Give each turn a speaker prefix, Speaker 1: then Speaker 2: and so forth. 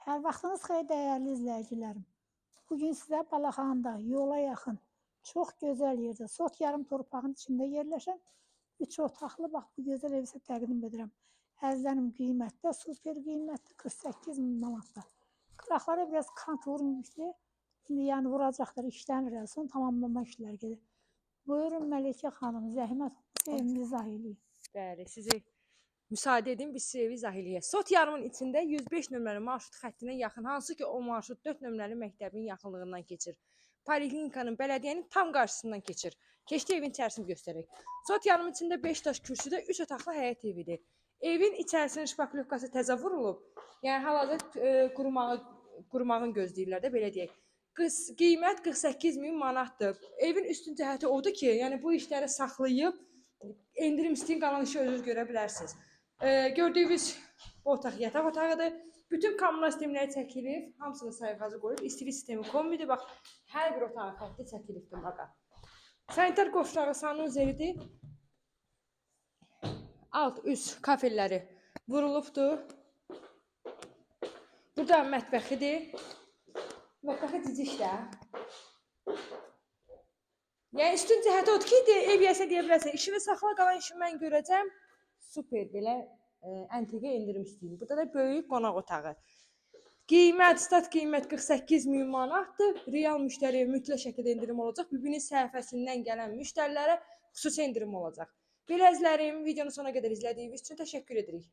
Speaker 1: Hər vaxtınız xeyir dəyərli izləyicilərim. Bugün sizə Balaxanında yola yaxın, çox gözəl yerdə, Sot yarım torpağın içində yerləşən 3 otaqlı bax bu gözəl evi sizə təqdim edirəm. Əzizlərim, qiymətdə, super qiymətdə 48 min manatda. Qıraqlara biraz kant vurmuşdu. İndi yəni vuracaqlar, işlənir, son tamamlama işləri gedir. Buyurun Məlikə xanım, zəhmət olmasa evimizi izah eləyin.
Speaker 2: Bəli, sizi müsaade edin, biz sizi evi izah eləyək. Sot yarımın içində 105 nömrəli marşrut xəttinə yaxın, hansı ki o marşrut 4 nömrəli məktəbin yaxınlığından keçir. Poliklinikanın, bələdiyyənin tam qarşısından keçir. Keçdi evin içərisini göstərək. Sot yarımın içində 5 daş kürsüdə 3 otaqlı həyət evidir. Evin içərisinin şpaklyovkası təzə vurulub. Yəni hal-hazırda qurumağın gözləyirlər də, belə deyək. Qiymət 48 min manatdır. Evin üstün cəhəti odur ki, yəni bu işləri saxlayıb endirim istəyin, qalan işi özünüz görə bilərsiniz. Gördüyünüz bu otaq yataq otağıdır. Bütün kommunal sistemləri çəkilib, hamısını sayğacı qoyub, istilik sistemi kombidir. Bax, hər bir otağın xətti çəkilibdir baqa. Sanitar qovşağı sanuzelidir. Alt, üst kafelləri vurulubdur. Burada mətbəxidir. Mətbəxi cicikdə. Yəni üstün cəhəti odur ki, ev yəsə deyə bilərsən, işini saxla, qalan işimi mən görəcəm. Super, belə əntiqə endirim istəyim. Burada da böyük qonaq otağı. Qiymət, stat qiymət 48 min manatdır. Real müştəriyə mütləq şəkildə endirim olacaq. Bibinin səhifəsindən gələn müştərilərə xüsusi endirim olacaq. Belə izlərim, videonu sona qədər izlədiyiniz üçün təşəkkür edirik.